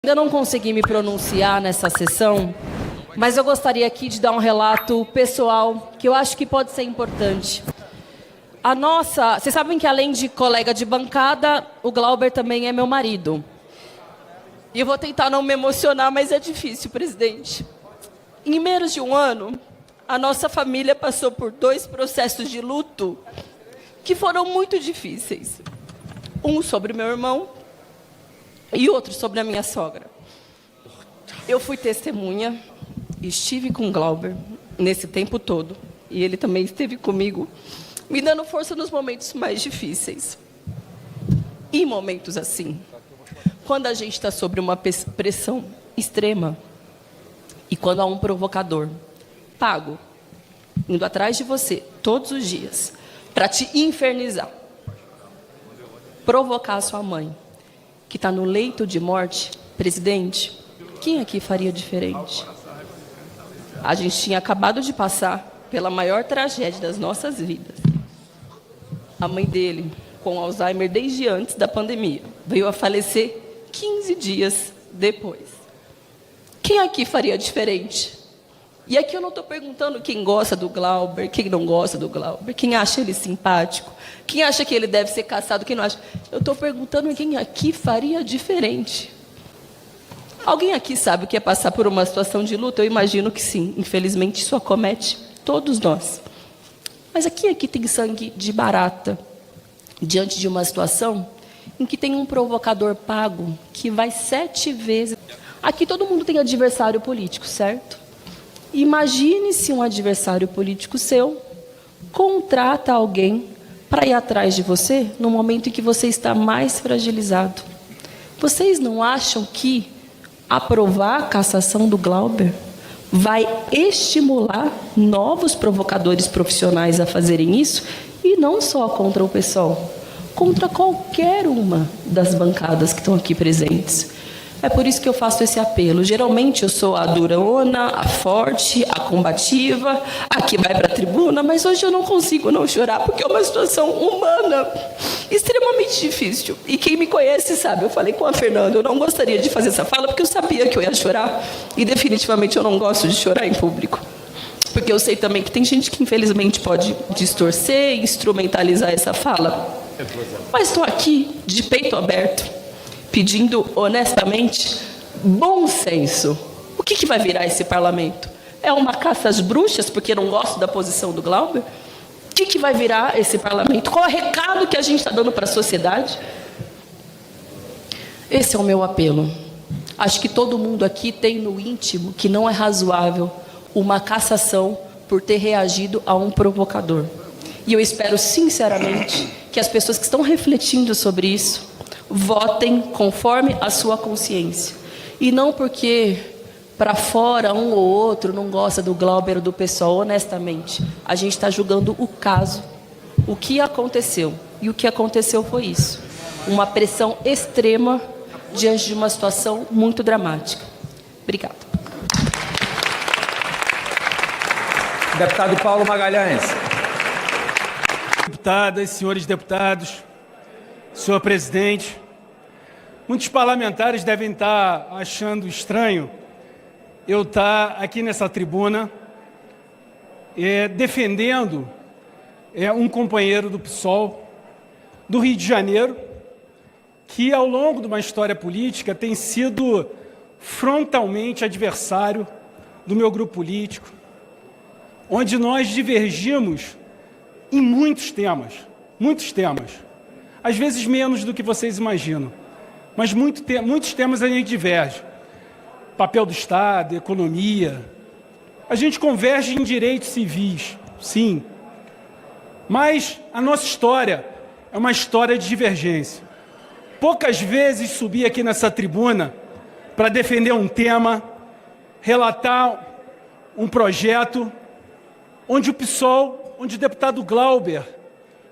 Eu não consegui me pronunciar nessa sessão, mas eu gostaria aqui de dar um relato pessoal que eu acho que pode ser importante. Vocês sabem que além de colega de bancada, o Glauber também é meu marido. E eu vou tentar não me emocionar, mas é difícil, presidente. Em menos de um ano, a nossa família passou por 2 processos de luto que foram muito difíceis. Um sobre meu irmão e outro sobre a minha sogra. Eu fui testemunha, estive com o Glauber nesse tempo todo, e ele também esteve comigo, me dando força nos momentos mais difíceis. Em momentos assim, quando a gente está sob uma pressão extrema, e quando há um provocador pago, indo atrás de você todos os dias, para te infernizar, provocar a sua mãe, que está no leito de morte, presidente, quem aqui faria diferente? A gente tinha acabado de passar pela maior tragédia das nossas vidas. A mãe dele, com Alzheimer desde antes da pandemia, veio a falecer 15 dias depois. Quem aqui faria diferente? E aqui eu não estou perguntando quem gosta do Glauber, quem não gosta do Glauber, quem acha ele simpático, quem acha que ele deve ser caçado, quem não acha. Eu estou perguntando quem aqui faria diferente. Alguém aqui sabe o que é passar por uma situação de luta? Eu imagino que sim. Infelizmente, isso acomete todos nós. Mas quem aqui tem sangue de barata diante de uma situação em que tem um provocador pago que vai 7 vezes... Aqui todo mundo tem adversário político, certo? Imagine se um adversário político seu contrata alguém para ir atrás de você no momento em que você está mais fragilizado. Vocês não acham que aprovar a cassação do Glauber vai estimular novos provocadores profissionais a fazerem isso? E não só contra o PSOL, contra qualquer uma das bancadas que estão aqui presentes. É por isso que eu faço esse apelo. Geralmente eu sou a durona, a forte, a combativa, a que vai para a tribuna, mas hoje eu não consigo não chorar, porque é uma situação humana extremamente difícil. E quem me conhece sabe, eu falei com a Fernanda, eu não gostaria de fazer essa fala, porque eu sabia que eu ia chorar, e definitivamente eu não gosto de chorar em público. Porque eu sei também que tem gente que infelizmente pode distorcer, instrumentalizar essa fala. Mas estou aqui, de peito aberto, pedindo honestamente bom senso. O que vai virar esse parlamento? É uma caça às bruxas, porque não gosto da posição do Glauber? O que vai virar esse parlamento? Qual é o recado que a gente está dando para a sociedade? Esse é o meu apelo. Acho que todo mundo aqui tem no íntimo que não é razoável uma cassação por ter reagido a um provocador. E eu espero sinceramente que as pessoas que estão refletindo sobre isso votem conforme a sua consciência. E não porque para fora um ou outro não gosta do Glauber ou do PSOL, honestamente. A gente está julgando o caso, o que aconteceu. E o que aconteceu foi isso. Uma pressão extrema diante de uma situação muito dramática. Obrigada. Deputado Paulo Magalhães. Deputadas, senhores deputados, senhor presidente, muitos parlamentares devem estar achando estranho eu estar aqui nessa tribuna defendendo um companheiro do PSOL do Rio de Janeiro, que ao longo de uma história política tem sido frontalmente adversário do meu grupo político, onde nós divergimos em muitos temas, às vezes menos do que vocês imaginam, mas muitos temas a gente diverge. Papel do Estado, economia. A gente converge em direitos civis, sim. Mas a nossa história é uma história de divergência. Poucas vezes subi aqui nessa tribuna para defender um tema, relatar um projeto onde o PSOL, onde o deputado Glauber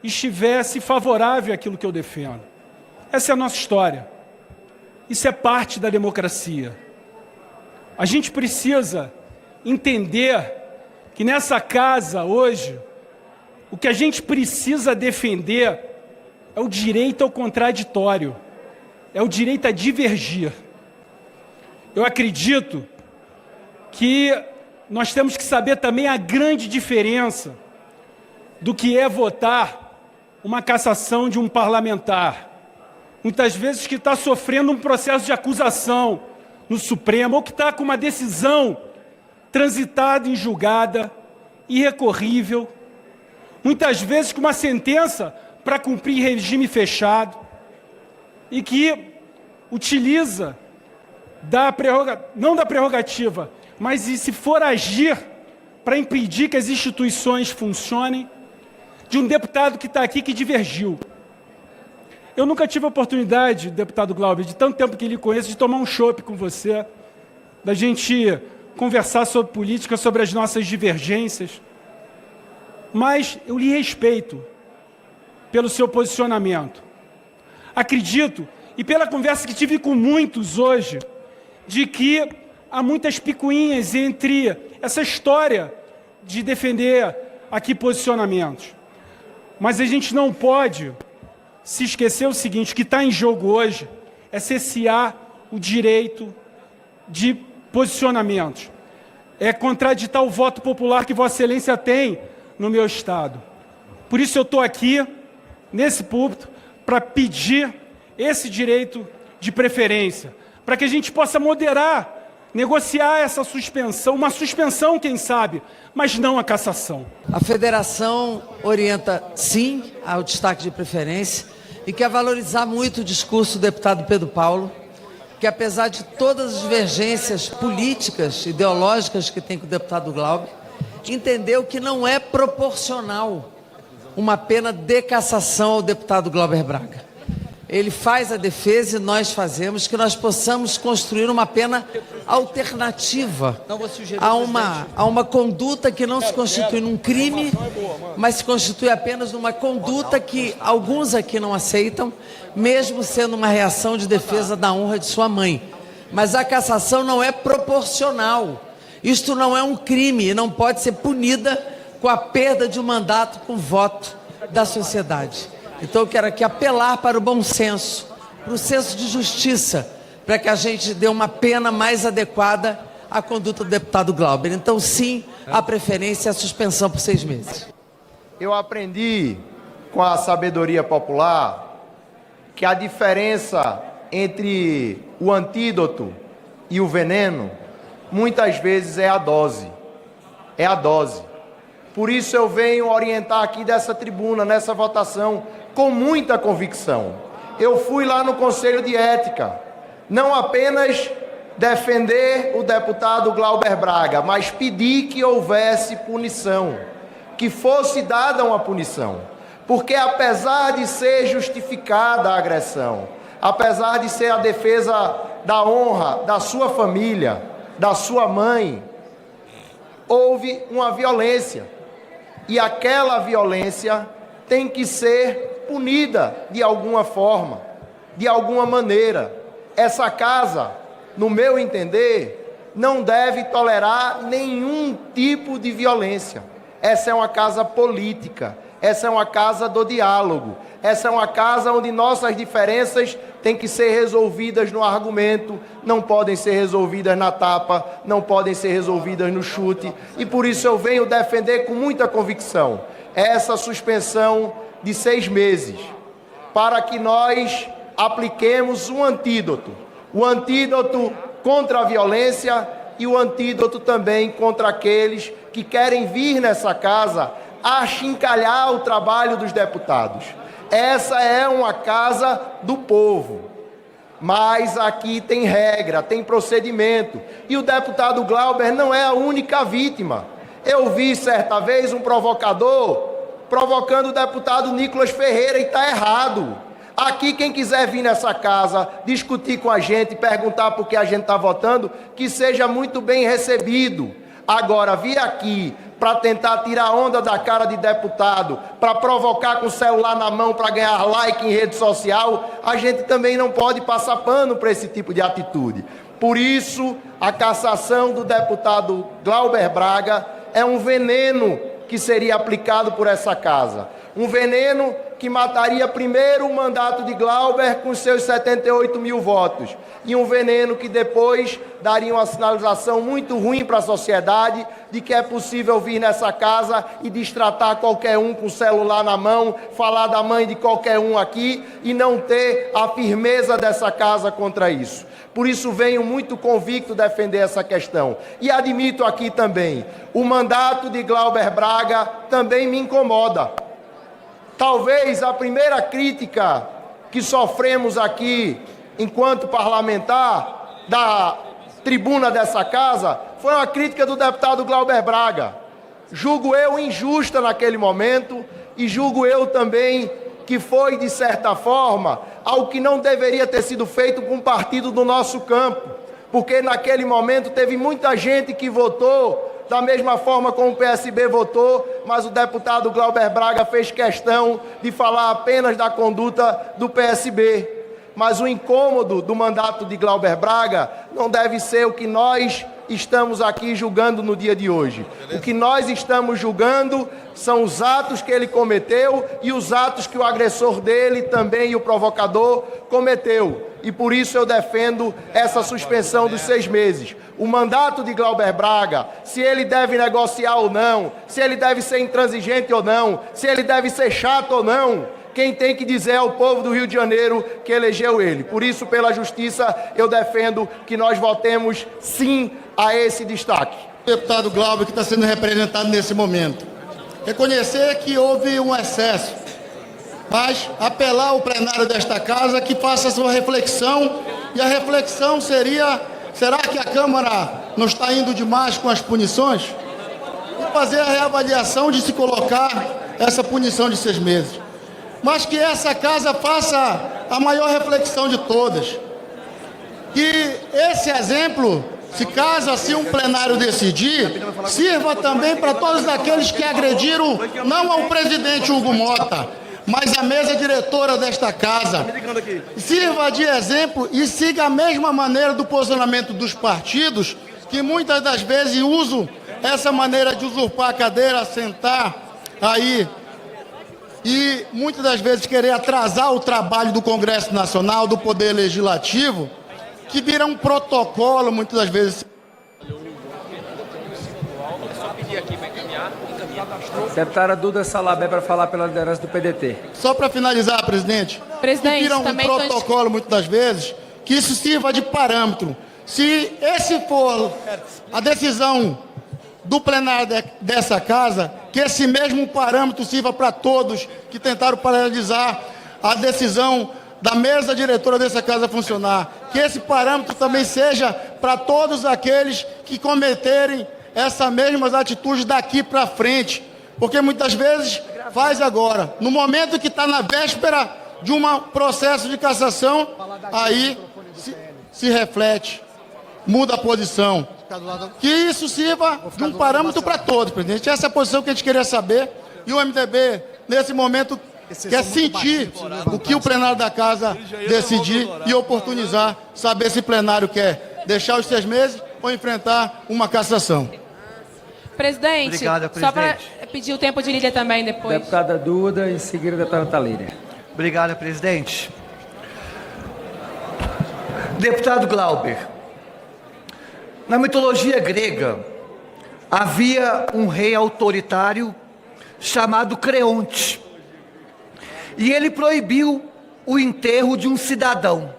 estivesse favorável àquilo que eu defendo. Essa é a nossa história. Isso é parte da democracia. A gente precisa entender que nessa casa, hoje, o que a gente precisa defender é o direito ao contraditório, é o direito a divergir. eu acredito que nós temos que saber também a grande diferença do que é votar uma cassação de um parlamentar. Muitas vezes que está sofrendo um processo de acusação no Supremo, ou que está com uma decisão transitada em julgada, irrecorrível, muitas vezes com uma sentença para cumprir regime fechado, e que utiliza não da prerrogativa, mas se for agir para impedir que as instituições funcionem, de um deputado que está aqui que divergiu. Eu nunca tive a oportunidade, deputado Glauber, de tanto tempo que lhe conheço, de tomar um chopp com você, da gente conversar sobre política, sobre as nossas divergências. Mas eu lhe respeito pelo seu posicionamento. Acredito, e pela conversa que tive com muitos hoje, de que há muitas picuinhas entre essa história de defender aqui posicionamentos. Mas a gente não pode se esquecer o seguinte: o que está em jogo hoje é cessear o direito de posicionamentos. É contraditar o voto popular que Vossa Excelência tem no meu Estado. Por isso eu estou aqui, nesse púlpito, para pedir esse direito de preferência, para que a gente possa moderar, negociar essa suspensão, uma suspensão, quem sabe, mas não a cassação. A federação orienta, sim, ao destaque de preferência e quer valorizar muito o discurso do deputado Pedro Paulo, que apesar de todas as divergências políticas, ideológicas que tem com o deputado Glauber, entendeu que não é proporcional uma pena de cassação ao deputado Glauber Braga. Ele faz a defesa e nós fazemos que nós possamos construir uma pena alternativa a uma conduta que não se constitui num crime, mas se constitui apenas numa conduta que alguns aqui não aceitam, mesmo sendo uma reação de defesa da honra de sua mãe. Mas a cassação não é proporcional. Isto não é um crime e não pode ser punida com a perda de um mandato com voto da sociedade. Então eu quero aqui apelar para o bom senso, para o senso de justiça, para que a gente dê uma pena mais adequada à conduta do deputado Glauber. Então sim, a preferência é a suspensão por 6 meses. Eu aprendi com a sabedoria popular que a diferença entre o antídoto e o veneno muitas vezes é a dose. É a dose. Por isso eu venho orientar aqui dessa tribuna, nessa votação, com muita convicção. Eu fui lá no Conselho de Ética, não apenas defender o deputado Glauber Braga, mas pedir que houvesse punição, que fosse dada uma punição. Porque apesar de ser justificada a agressão, apesar de ser a defesa da honra da sua família, da sua mãe, houve uma violência. E aquela violência tem que ser punida de alguma forma, de alguma maneira. Essa casa, no meu entender, não deve tolerar nenhum tipo de violência. Essa é uma casa política, essa é uma casa do diálogo, essa é uma casa onde nossas diferenças têm que ser resolvidas no argumento, não podem ser resolvidas na tapa, não podem ser resolvidas no chute, e por isso eu venho defender com muita convicção essa suspensão de 6 meses, para que nós apliquemos um antídoto, o antídoto contra a violência e o antídoto também contra aqueles que querem vir nessa casa achincalhar o trabalho dos deputados. Essa é uma casa do povo, mas aqui tem regra, tem procedimento, e o deputado Glauber não é a única vítima. Eu vi certa vez um provocador provocando o deputado Nicolas Ferreira, e está errado. Aqui, quem quiser vir nessa casa, discutir com a gente, perguntar por que a gente está votando, que seja muito bem recebido. Agora, vir aqui para tentar tirar onda da cara de deputado, para provocar com o celular na mão, para ganhar like em rede social, a gente também não pode passar pano para esse tipo de atitude. Por isso, a cassação do deputado Glauber Braga é um veneno que seria aplicado por essa casa. Um veneno que mataria primeiro o mandato de Glauber com seus 78 mil votos. E um veneno que depois daria uma sinalização muito ruim para a sociedade de que é possível vir nessa casa e destratar qualquer um com o celular na mão, falar da mãe de qualquer um aqui e não ter a firmeza dessa casa contra isso. Por isso venho muito convicto defender essa questão. E admito aqui também, o mandato de Glauber Braga também me incomoda. Talvez a primeira crítica que sofremos aqui, enquanto parlamentar, da tribuna dessa casa, foi uma crítica do deputado Glauber Braga. Julgo eu injusta naquele momento e julgo eu também que foi, de certa forma, algo que não deveria ter sido feito com um partido do nosso campo, porque naquele momento teve muita gente que votou da mesma forma como o PSB votou, mas o deputado Glauber Braga fez questão de falar apenas da conduta do PSB. Mas o incômodo do mandato de Glauber Braga não deve ser o que nós estamos aqui julgando no dia de hoje. O que nós estamos julgando são os atos que ele cometeu e os atos que o agressor dele também e o provocador cometeu. E por isso eu defendo essa suspensão dos 6 meses. O mandato de Glauber Braga, se ele deve negociar ou não, se ele deve ser intransigente ou não, se ele deve ser chato ou não, quem tem que dizer é o povo do Rio de Janeiro que elegeu ele. Por isso, pela justiça, eu defendo que nós votemos sim a esse destaque. O deputado Glauber, que está sendo representado nesse momento, reconhecer que houve um excesso, mas apelar ao plenário desta casa que faça a sua reflexão, e a reflexão seria: será que a Câmara não está indo demais com as punições? E fazer a reavaliação de se colocar essa punição de 6 meses. Mas que essa casa faça a maior reflexão de todas. Que esse exemplo, se caso assim um plenário decidir, sirva também para todos aqueles que agrediram, não ao presidente Hugo Mota, mas a mesa diretora desta casa. Sirva de exemplo e siga a mesma maneira do posicionamento dos partidos, que muitas das vezes usam essa maneira de usurpar a cadeira, sentar aí, e muitas das vezes querer atrasar o trabalho do Congresso Nacional, do Poder Legislativo, que vira um protocolo, muitas das vezes. Deputada Duda Salabé para falar pela liderança do PDT. Só para finalizar, presidente, Presidente, que vira um também protocolo, muitas das vezes, que isso sirva de parâmetro. Se esse for a decisão do plenário dessa casa, que esse mesmo parâmetro sirva para todos que tentaram paralisar a decisão da mesa diretora dessa casa funcionar. Que esse parâmetro também seja para todos aqueles que cometerem essas mesmas atitudes daqui para frente. Porque muitas vezes faz agora. No momento que está na véspera de um processo de cassação, aí se reflete, muda a posição. Que isso sirva de um parâmetro para todos, presidente. Essa é a posição que a gente queria saber. E o MDB, nesse momento, quer sentir o que o plenário da casa decidir e oportunizar, saber se o plenário quer deixar os 6 meses ou enfrentar uma cassação. Presidente, Obrigado, só para presidente. pedir o tempo de Lídia também depois. Deputada Duda, em seguida a deputada Talíria. Obrigado, presidente. Deputado Glauber, na mitologia grega, havia um rei autoritário chamado Creonte. E ele proibiu o enterro de um cidadão.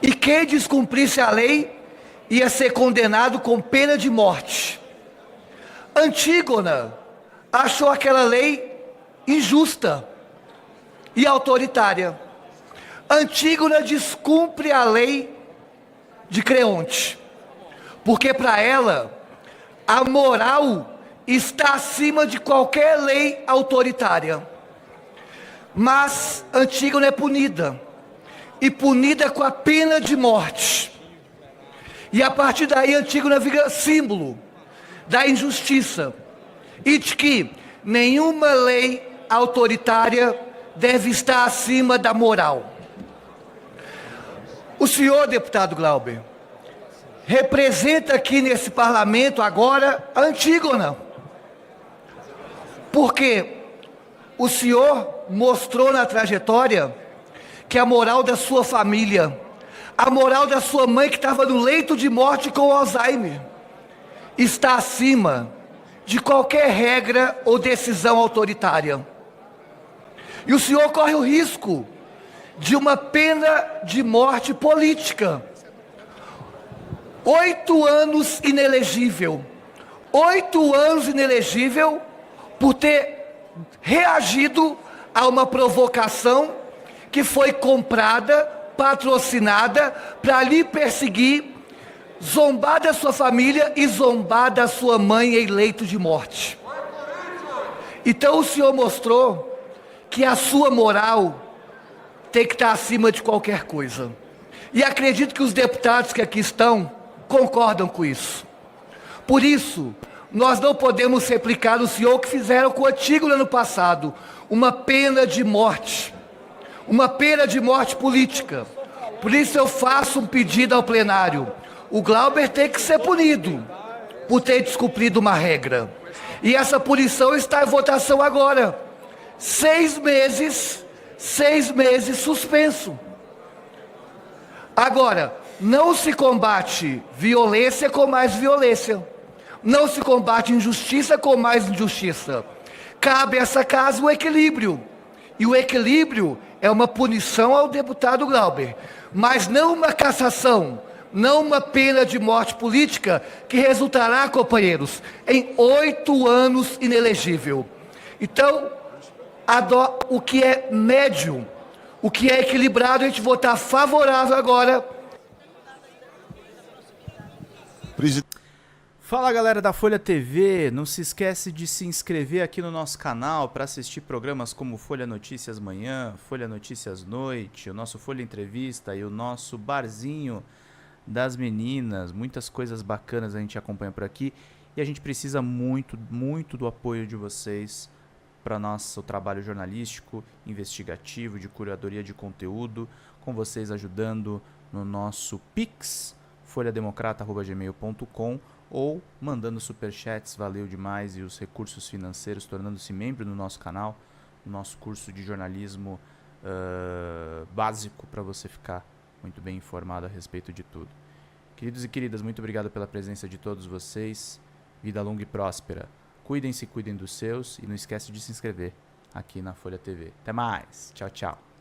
E quem descumprisse a lei ia ser condenado com pena de morte. Antígona achou aquela lei injusta e autoritária. Antígona descumpre a lei de Creonte, porque para ela a moral está acima de qualquer lei autoritária. Mas Antígona é punida, e punida com a pena de morte. E a partir daí Antígona vira símbolo da injustiça e de que nenhuma lei autoritária deve estar acima da moral. O senhor, deputado Glauber, representa aqui nesse parlamento agora a Antígona. Porque o senhor mostrou na trajetória que a moral da sua família, a moral da sua mãe que estava no leito de morte com Alzheimer, está acima de qualquer regra ou decisão autoritária. E o senhor corre o risco de uma pena de morte política. 8 anos inelegível. 8 anos inelegível por ter reagido a uma provocação que foi comprada, patrocinada, para lhe perseguir, zombar da sua família e zombar da sua mãe em leito de morte. Então o senhor mostrou que a sua moral tem que estar acima de qualquer coisa. E acredito que os deputados que aqui estão concordam com isso. Por isso, nós não podemos replicar o senhor que fizeram com o antigo no ano passado, uma pena de morte política. Por isso eu faço um pedido ao plenário. O Glauber tem que ser punido por ter descumprido uma regra. E essa punição está em votação agora. 6 meses suspenso. Agora, não se combate violência com mais violência. Não se combate injustiça com mais injustiça. Cabe a essa casa o equilíbrio. E o equilíbrio é uma punição ao deputado Glauber, mas não uma cassação, não uma pena de morte política que resultará, companheiros, em 8 anos inelegível. Então, o que é médio, o que é equilibrado, a gente votar favorável agora. Fala, galera da Folha TV, não se esquece de se inscrever aqui no nosso canal para assistir programas como Folha Notícias Manhã, Folha Notícias Noite, o nosso Folha Entrevista e o nosso Barzinho das Meninas. Muitas coisas bacanas a gente acompanha por aqui e a gente precisa muito do apoio de vocês para nosso trabalho jornalístico, investigativo, de curadoria de conteúdo, com vocês ajudando no nosso Pix, folhademocrata@gmail.com, ou mandando superchats, valeu demais, e os recursos financeiros, tornando-se membro do nosso canal, no nosso curso de jornalismo básico, para você ficar muito bem informado a respeito de tudo. Queridos e queridas, muito obrigado pela presença de todos vocês, vida longa e próspera. Cuidem-se, cuidem dos seus, e não esquece de se inscrever aqui na Folha TV. Até mais, tchau, tchau.